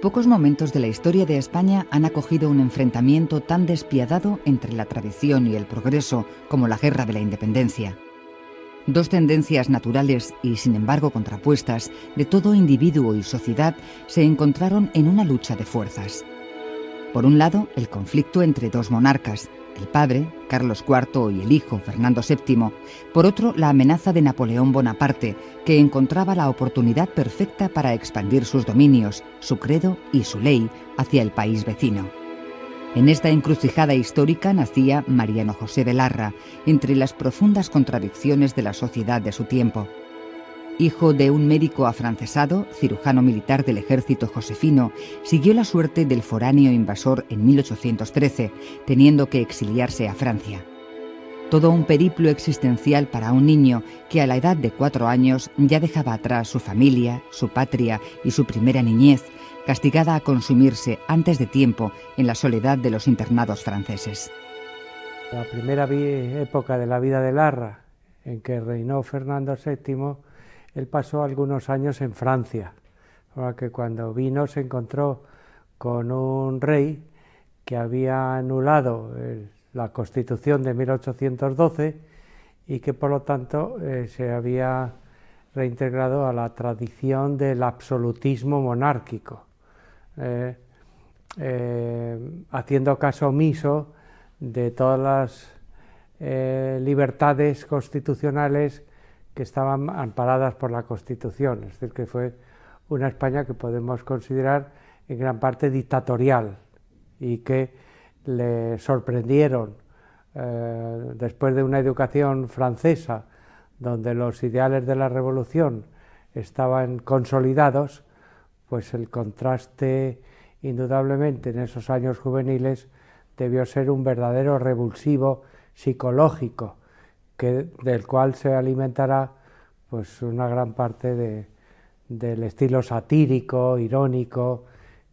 Pocos momentos de la historia de España han acogido un enfrentamiento tan despiadado entre la tradición y el progreso como la Guerra de la Independencia. Dos tendencias naturales y, sin embargo, contrapuestas de todo individuo y sociedad se encontraron en una lucha de fuerzas. Por un lado, el conflicto entre dos monarcas, el padre, Carlos IV, y el hijo, Fernando VII. Por otro, la amenaza de Napoleón Bonaparte, que encontraba la oportunidad perfecta para expandir sus dominios, su credo y su ley hacia el país vecino. En esta encrucijada histórica nacía Mariano José de Larra, entre las profundas contradicciones de la sociedad de su tiempo. Hijo de un médico afrancesado, cirujano militar del ejército josefino, siguió la suerte del foráneo invasor en 1813, teniendo que exiliarse a Francia. Todo un periplo existencial para un niño que a la edad de 4 años ya dejaba atrás su familia, su patria y su primera niñez, castigada a consumirse antes de tiempo en la soledad de los internados franceses. La primera época de la vida de Larra, en que reinó Fernando VII, él pasó algunos años en Francia, porque cuando vino se encontró con un rey que había anulado la Constitución de 1812 y que por lo tanto se había reintegrado a la tradición del absolutismo monárquico, haciendo caso omiso de todas las libertades constitucionales que estaban amparadas por la Constitución, es decir, que fue una España que podemos considerar en gran parte dictatorial y que le sorprendieron después de una educación francesa donde los ideales de la Revolución estaban consolidados, pues el contraste indudablemente en esos años juveniles debió ser un verdadero revulsivo psicológico, del cual se alimentará pues una gran parte del estilo satírico, irónico,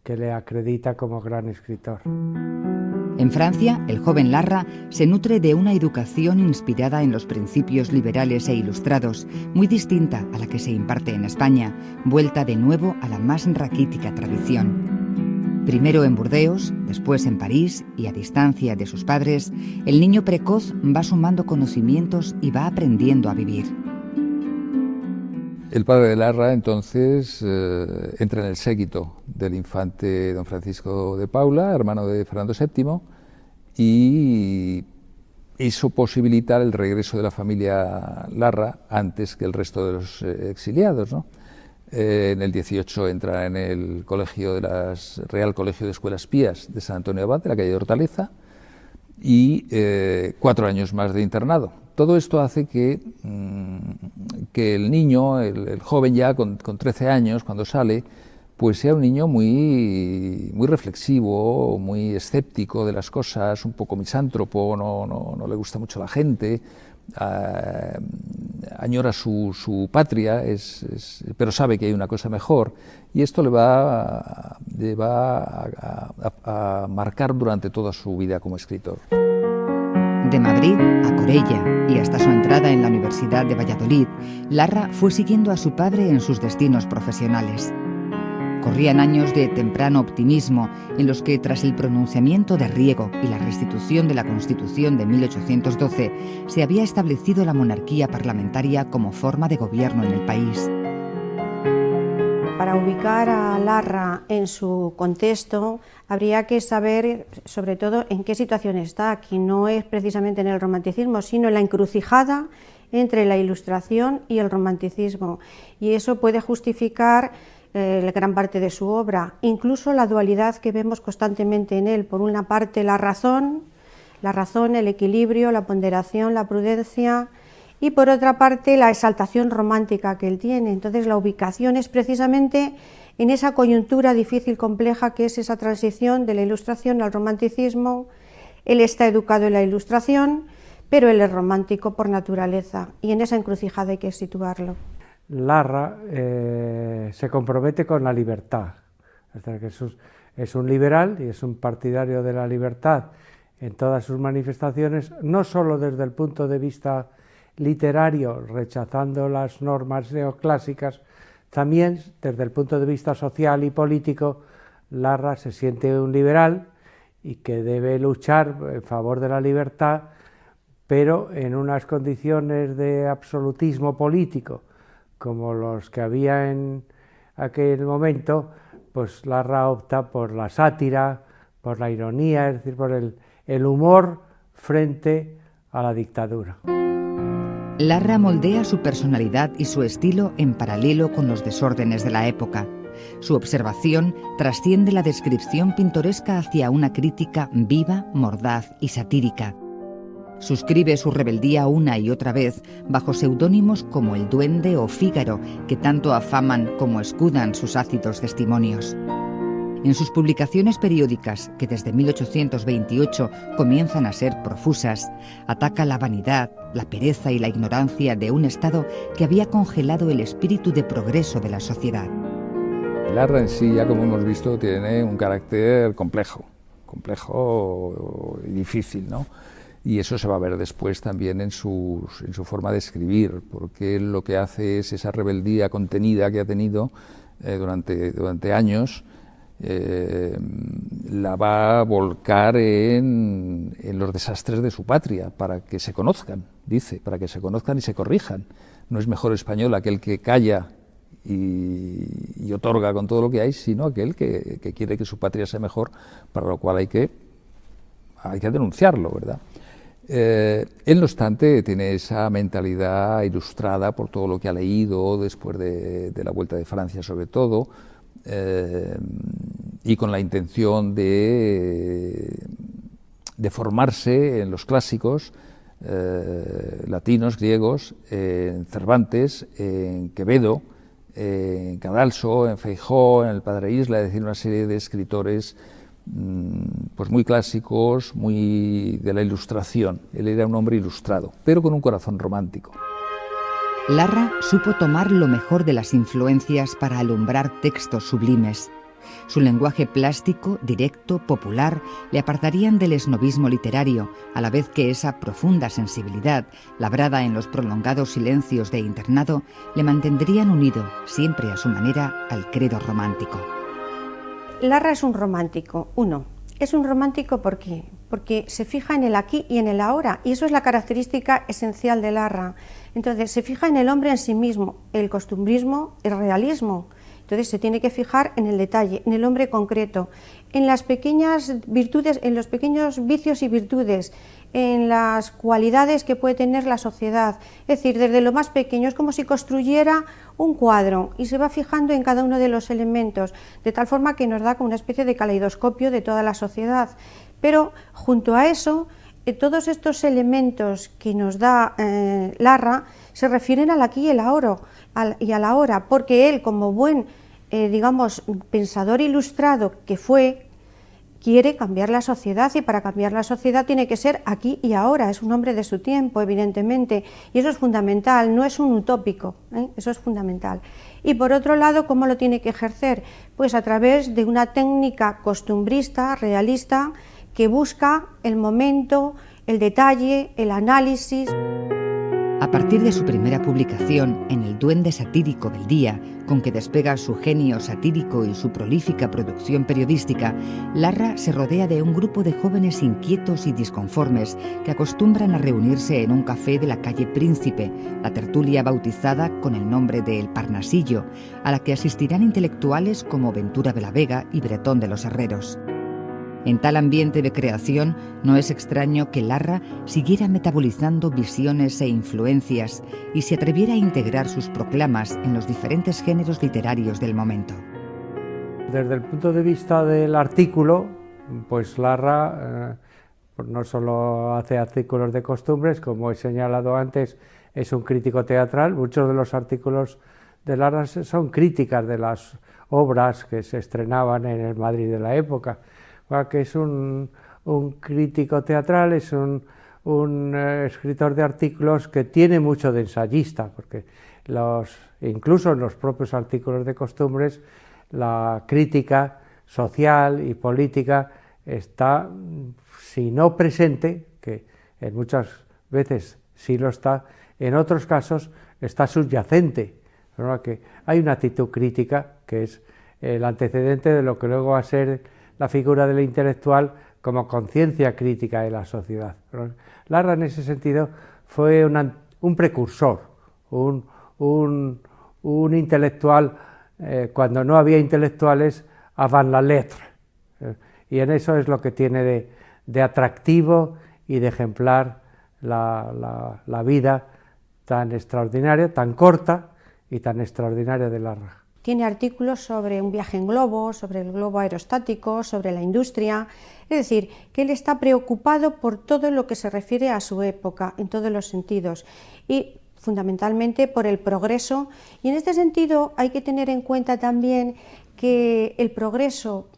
que le acredita como gran escritor. En Francia, el joven Larra se nutre de una educación inspirada en los principios liberales e ilustrados, muy distinta a la que se imparte en España, vuelta de nuevo a la más raquítica tradición. Primero en Burdeos, después en París y a distancia de sus padres, el niño precoz va sumando conocimientos y va aprendiendo a vivir. El padre de Larra entonces entra en el séquito del infante don Francisco de Paula, hermano de Fernando VII, y eso posibilita el regreso de la familia Larra antes que el resto de los exiliados, ¿no? En el 18 entra en el Real Colegio de Escuelas Pías de San Antonio Abad, de la calle de Hortaleza, y 4 años más de internado. Todo esto hace que el niño, el joven ya con 13 años, cuando sale, pues sea un niño muy reflexivo, muy escéptico de las cosas, un poco misántropo, no le gusta mucho la gente, añora su patria, pero sabe que hay una cosa mejor, y esto le va a marcar durante toda su vida como escritor. De Madrid a Corella y hasta su entrada en la Universidad de Valladolid, Larra fue siguiendo a su padre en sus destinos profesionales. Corrían años de temprano optimismo en los que, tras el pronunciamiento de Riego y la restitución de la Constitución de 1812, se había establecido la monarquía parlamentaria como forma de gobierno en el país. Para ubicar a Larra en su contexto, habría que saber, sobre todo, en qué situación está, que no es precisamente en el romanticismo, sino en la encrucijada entre la Ilustración y el romanticismo. Y eso puede justificar gran parte de su obra, incluso la dualidad que vemos constantemente en él. Por una parte, la razón, el equilibrio, la ponderación, la prudencia, y por otra parte la exaltación romántica que él tiene. Entonces la ubicación es precisamente en esa coyuntura difícil, compleja, que es esa transición de la Ilustración al romanticismo. Él está educado en la Ilustración, pero él es romántico por naturaleza, y en esa encrucijada hay que situarlo. Larra se compromete con la libertad, es un liberal y es un partidario de la libertad en todas sus manifestaciones, no solo desde el punto de vista literario, rechazando las normas neoclásicas, también desde el punto de vista social y político, Larra se siente un liberal y que debe luchar en favor de la libertad, pero en unas condiciones de absolutismo político, como los que había en aquel momento, pues Larra opta por la sátira, por la ironía, es decir, por el humor frente a la dictadura. Larra moldea su personalidad y su estilo en paralelo con los desórdenes de la época. Su observación trasciende la descripción pintoresca hacia una crítica viva, mordaz y satírica. Suscribe su rebeldía una y otra vez bajo seudónimos como El Duende o Fígaro, que tanto afaman como escudan sus ácidos testimonios. En sus publicaciones periódicas, que desde 1828 comienzan a ser profusas, ataca la vanidad, la pereza y la ignorancia de un Estado que había congelado el espíritu de progreso de la sociedad. Larra en sí, ya como hemos visto, tiene un carácter complejo y difícil, ¿no? Y eso se va a ver después también en su forma de escribir, porque él lo que hace es esa rebeldía contenida que ha tenido durante años, la va a volcar en los desastres de su patria, para que se conozcan, dice, para que se conozcan y se corrijan. No es mejor español aquel que calla y otorga con todo lo que hay, sino aquel que quiere que su patria sea mejor, para lo cual hay que denunciarlo, ¿verdad? Él, no obstante, tiene esa mentalidad ilustrada por todo lo que ha leído después de la Vuelta de Francia, sobre todo, y con la intención de formarse en los clásicos latinos, griegos, en Cervantes, en Quevedo, en Cadalso, en Feijóo, en el Padre Isla, es decir, una serie de escritores pues muy clásicos, muy de la ilustración. Él era un hombre ilustrado, pero con un corazón romántico. Larra supo tomar lo mejor de las influencias para alumbrar textos sublimes. Su lenguaje plástico, directo, popular, le apartarían del esnovismo literario, a la vez que esa profunda sensibilidad, labrada en los prolongados silencios de internado, le mantendrían unido, siempre a su manera, al credo romántico. Larra es un romántico, es un romántico porque se fija en el aquí y en el ahora, y eso es la característica esencial de Larra. Entonces se fija en el hombre en sí mismo, el costumbrismo, el realismo. Entonces se tiene que fijar en el detalle, en el hombre concreto, en las pequeñas virtudes, en los pequeños vicios y virtudes, en las cualidades que puede tener la sociedad. Es decir, desde lo más pequeño, es como si construyera un cuadro y se va fijando en cada uno de los elementos, de tal forma que nos da como una especie de caleidoscopio de toda la sociedad. Pero junto a eso, todos estos elementos que nos da Larra se refieren al aquí y el ahora, y a la hora, porque él, como buen digamos, pensador ilustrado que fue, quiere cambiar la sociedad, y para cambiar la sociedad tiene que ser aquí y ahora. Es un hombre de su tiempo, evidentemente, y eso es fundamental, no es un utópico, eso es fundamental. Y por otro lado, ¿cómo lo tiene que ejercer? Pues a través de una técnica costumbrista, realista, que busca el momento, el detalle, el análisis. A partir de su primera publicación, en El Duende satírico del día, con que despega su genio satírico y su prolífica producción periodística, Larra se rodea de un grupo de jóvenes inquietos y disconformes que acostumbran a reunirse en un café de la calle Príncipe, la tertulia bautizada con el nombre de El Parnasillo, a la que asistirán intelectuales como Ventura de la Vega y Bretón de los Herreros. En tal ambiente de creación, no es extraño que Larra siguiera metabolizando visiones e influencias y se atreviera a integrar sus proclamas en los diferentes géneros literarios del momento. Desde el punto de vista del artículo, pues Larra no solo hace artículos de costumbres, como he señalado antes, es un crítico teatral. Muchos de los artículos de Larra son críticas de las obras que se estrenaban en el Madrid de la época. Que es un crítico teatral, es un escritor de artículos que tiene mucho de ensayista, porque incluso en los propios artículos de costumbres la crítica social y política está, si no presente, que en muchas veces sí lo está, en otros casos está subyacente, ¿verdad? Que hay una actitud crítica que es el antecedente de lo que luego va a ser la figura del intelectual como conciencia crítica de la sociedad. Larra, en ese sentido, fue un precursor, un intelectual, cuando no había intelectuales, avant la lettre. Y en eso es lo que tiene de atractivo y de ejemplar la vida tan extraordinaria, tan corta y tan extraordinaria de Larra. Tiene artículos sobre un viaje en globo, sobre el globo aerostático, sobre la industria. Es decir, que él está preocupado por todo lo que se refiere a su época, en todos los sentidos, y fundamentalmente por el progreso. Y en este sentido hay que tener en cuenta también que el progreso,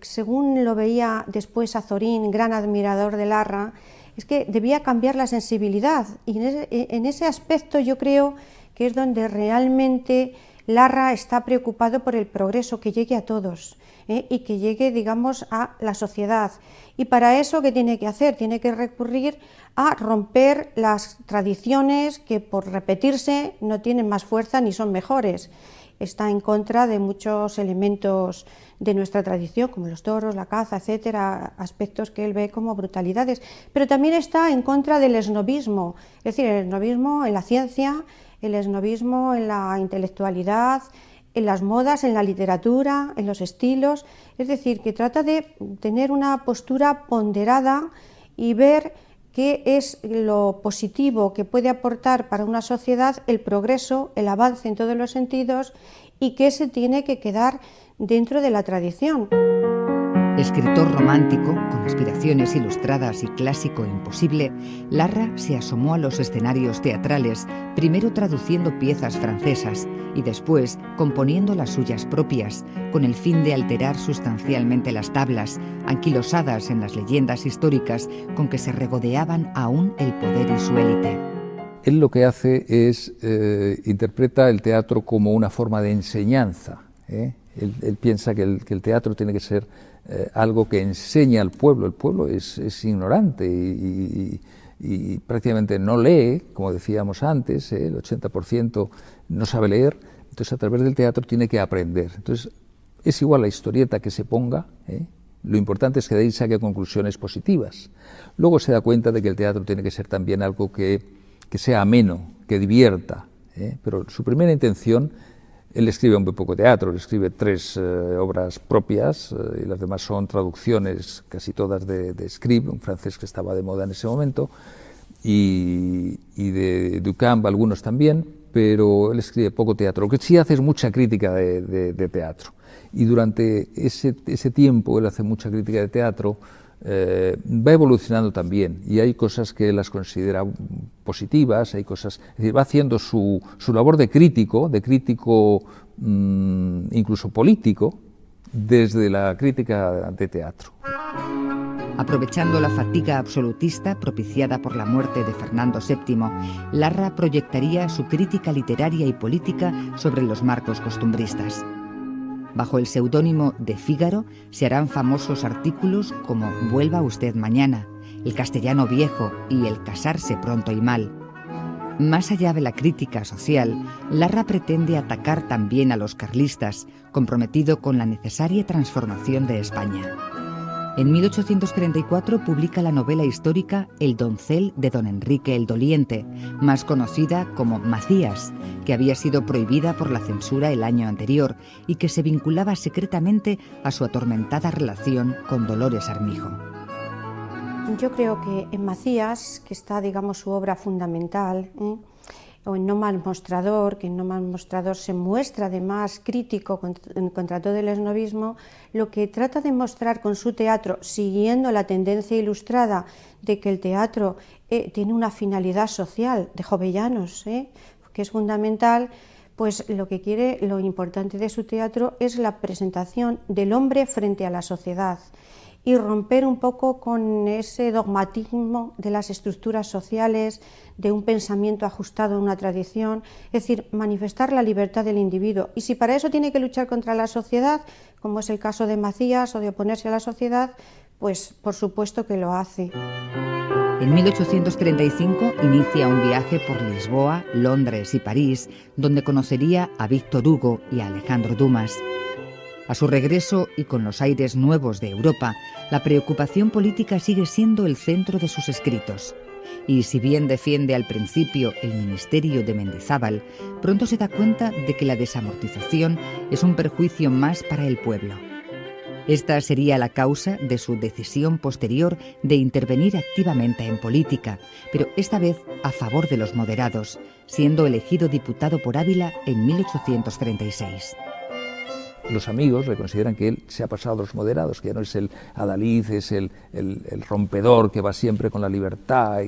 según lo veía después Azorín, gran admirador de Larra, es que debía cambiar la sensibilidad. Y en ese aspecto yo creo que es donde realmente Larra está preocupado por el progreso, que llegue a todos y que llegue, digamos, a la sociedad. Y para eso, ¿qué tiene que hacer? Tiene que recurrir a romper las tradiciones que, por repetirse, no tienen más fuerza ni son mejores. Está en contra de muchos elementos de nuestra tradición, como los toros, la caza, etcétera, aspectos que él ve como brutalidades. Pero también está en contra del esnobismo, es decir, el esnobismo en la ciencia, el esnobismo en la intelectualidad, en las modas, en la literatura, en los estilos. Es decir, que trata de tener una postura ponderada y ver qué es lo positivo que puede aportar para una sociedad el progreso, el avance en todos los sentidos, y qué se tiene que quedar dentro de la tradición. Escritor romántico, con aspiraciones ilustradas y clásico imposible, Larra se asomó a los escenarios teatrales, primero traduciendo piezas francesas y después componiendo las suyas propias, con el fin de alterar sustancialmente las tablas, anquilosadas en las leyendas históricas con que se regodeaban aún el poder y su élite. Él lo que hace es, interpreta el teatro como una forma de enseñanza. Él piensa que el teatro tiene que ser algo que enseña al pueblo. El pueblo es ignorante y prácticamente no lee, como decíamos antes, el 80% no sabe leer, entonces a través del teatro tiene que aprender. Entonces es igual la historieta que se ponga, lo importante es que de ahí saque conclusiones positivas. Luego se da cuenta de que el teatro tiene que ser también algo que sea ameno, que divierta, pero su primera intención. Él escribe muy poco teatro, él escribe 3 obras propias y las demás son traducciones, casi todas de Scribe, un francés que estaba de moda en ese momento, y de Duchamp algunos también, pero él escribe poco teatro. Lo que sí hace es mucha crítica de teatro, y durante ese tiempo él hace mucha crítica de teatro. Va evolucionando también y hay cosas que las considera positivas, hay cosas, es decir, va haciendo su labor de crítico incluso político, desde la crítica de teatro. Aprovechando la fatiga absolutista propiciada por la muerte de Fernando VII, Larra proyectaría su crítica literaria y política sobre los marcos costumbristas. Bajo el seudónimo de Fígaro se harán famosos artículos como Vuelva usted mañana, El castellano viejo y El casarse pronto y mal. Más allá de la crítica social, Larra pretende atacar también a los carlistas, comprometido con la necesaria transformación de España. En 1834 publica la novela histórica El doncel de don Enrique el Doliente, más conocida como Macías, que había sido prohibida por la censura el año anterior y que se vinculaba secretamente a su atormentada relación con Dolores Armijo. Yo creo que en Macías, que está, digamos, su obra fundamental, o en No mal mostrador, que en No mal mostrador se muestra además crítico contra todo el esnobismo, lo que trata de mostrar con su teatro, siguiendo la tendencia ilustrada de que el teatro tiene una finalidad social, de Jovellanos, que es fundamental, pues lo que quiere, lo importante de su teatro es la presentación del hombre frente a la sociedad y romper un poco con ese dogmatismo de las estructuras sociales, de un pensamiento ajustado a una tradición, es decir, manifestar la libertad del individuo. Y si para eso tiene que luchar contra la sociedad, como es el caso de Macías, o de oponerse a la sociedad, pues por supuesto que lo hace. En 1835 inicia un viaje por Lisboa, Londres y París, donde conocería a Víctor Hugo y a Alejandro Dumas. A su regreso y con los aires nuevos de Europa, la preocupación política sigue siendo el centro de sus escritos. Y si bien defiende al principio el ministerio de Mendizábal, pronto se da cuenta de que la desamortización es un perjuicio más para el pueblo. Esta sería la causa de su decisión posterior de intervenir activamente en política, pero esta vez a favor de los moderados, siendo elegido diputado por Ávila en 1836. Los amigos le consideran que él se ha pasado a los moderados, que ya no es el adalid, es el rompedor que va siempre con la libertad.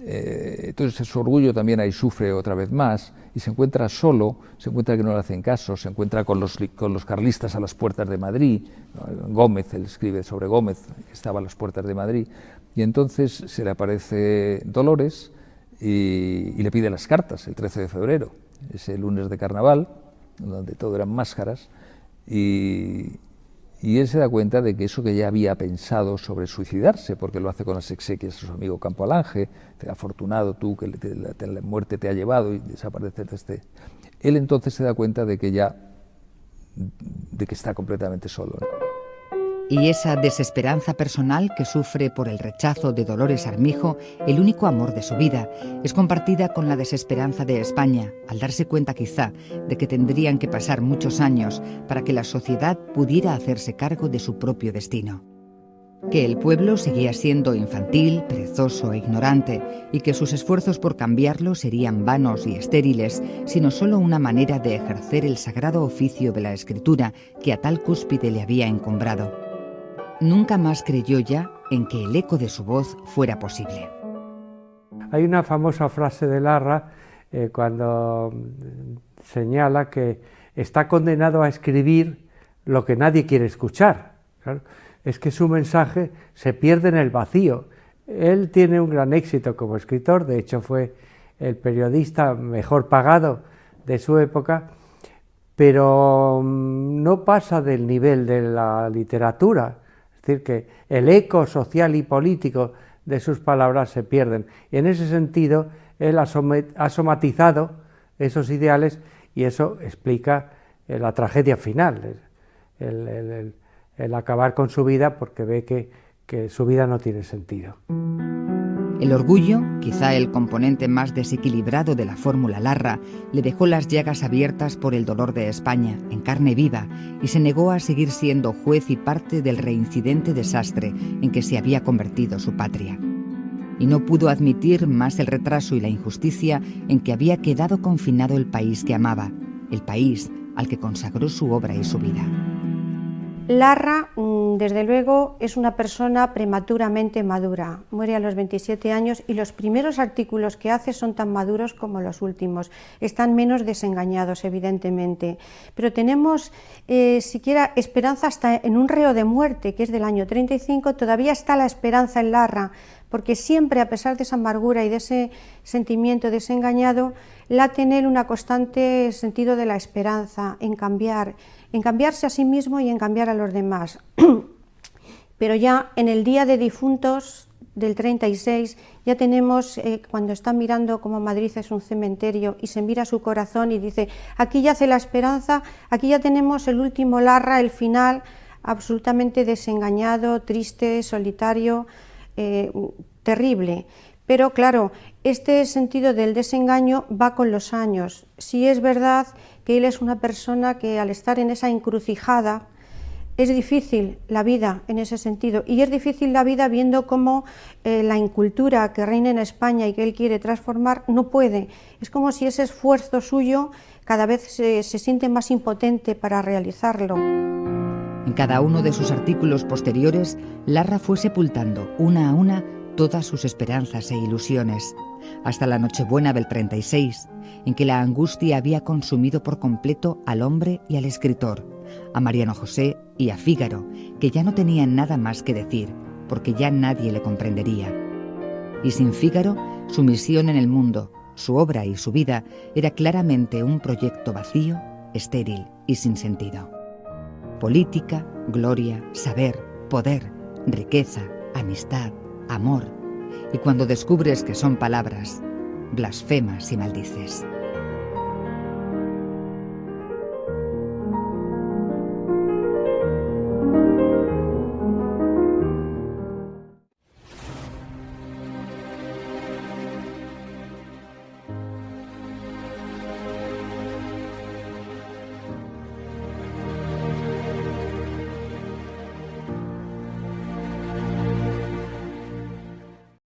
Entonces su orgullo también ahí sufre otra vez más y se encuentra solo, se encuentra que no le hacen caso, se encuentra con los carlistas a las puertas de Madrid. Gómez, él escribe sobre Gómez, que estaba a las puertas de Madrid, y entonces se le aparece Dolores y le pide las cartas el 13 de febrero, ese lunes de carnaval, donde todo eran máscaras. Y él se da cuenta de que eso que ya había pensado sobre suicidarse, porque lo hace con las exequias a su amigo Campo Alange, afortunado tú que la muerte te ha llevado y desaparecer de este. Él entonces se da cuenta de que está completamente solo, ¿no? Y esa desesperanza personal que sufre por el rechazo de Dolores Armijo, el único amor de su vida, es compartida con la desesperanza de España, al darse cuenta quizá de que tendrían que pasar muchos años para que la sociedad pudiera hacerse cargo de su propio destino. Que el pueblo seguía siendo infantil, perezoso e ignorante, y que sus esfuerzos por cambiarlo serían vanos y estériles, sino solo una manera de ejercer el sagrado oficio de la escritura que a tal cúspide le había encumbrado. Nunca más creyó ya en que el eco de su voz fuera posible. Hay una famosa frase de Larra cuando señala que está condenado a escribir lo que nadie quiere escuchar. Claro, es que su mensaje se pierde en el vacío. Él tiene un gran éxito como escritor, de hecho fue el periodista mejor pagado de su época, pero no pasa del nivel de la literatura. Es decir, que el eco social y político de sus palabras se pierden. Y en ese sentido, él ha somatizado esos ideales y eso explica la tragedia final, el acabar con su vida porque ve que su vida no tiene sentido. El orgullo, quizá el componente más desequilibrado de la fórmula Larra, le dejó las llagas abiertas por el dolor de España, en carne viva, y se negó a seguir siendo juez y parte del reincidente desastre en que se había convertido su patria. Y no pudo admitir más el retraso y la injusticia en que había quedado confinado el país que amaba, el país al que consagró su obra y su vida. Larra, desde luego, es una persona prematuramente madura. Muere a los 27 años y los primeros artículos que hace son tan maduros como los últimos. Están menos desengañados, evidentemente. Pero tenemos siquiera esperanza hasta en un reo de muerte, que es del año 35. Todavía está la esperanza en Larra, porque siempre, a pesar de esa amargura y de ese sentimiento desengañado, late en él una constante sentido de la esperanza, en cambiarse a sí mismo y en cambiar a los demás. Pero ya en el día de difuntos del 36 ya tenemos, cuando está mirando como Madrid es un cementerio y se mira su corazón y dice, aquí yace la esperanza, aquí ya tenemos el último Larra, el final, absolutamente desengañado, triste, solitario, terrible. Pero claro, este sentido del desengaño va con los años. Sí es verdad que él es una persona que al estar en esa encrucijada es difícil la vida en ese sentido, y es difícil la vida viendo cómo la incultura que reina en España y que él quiere transformar no puede. Es como si ese esfuerzo suyo cada vez se siente más impotente para realizarlo. En cada uno de sus artículos posteriores, Larra fue sepultando una a una todas sus esperanzas e ilusiones, hasta la Nochebuena del 36, en que la angustia había consumido por completo al hombre y al escritor, a Mariano José y a Fígaro, que ya no tenían nada más que decir, porque ya nadie le comprendería. Y sin Fígaro, su misión en el mundo, su obra y su vida era claramente un proyecto vacío, estéril y sin sentido. Política, gloria, saber, poder, riqueza, amistad, amor, y cuando descubres que son palabras, blasfemas y maldices.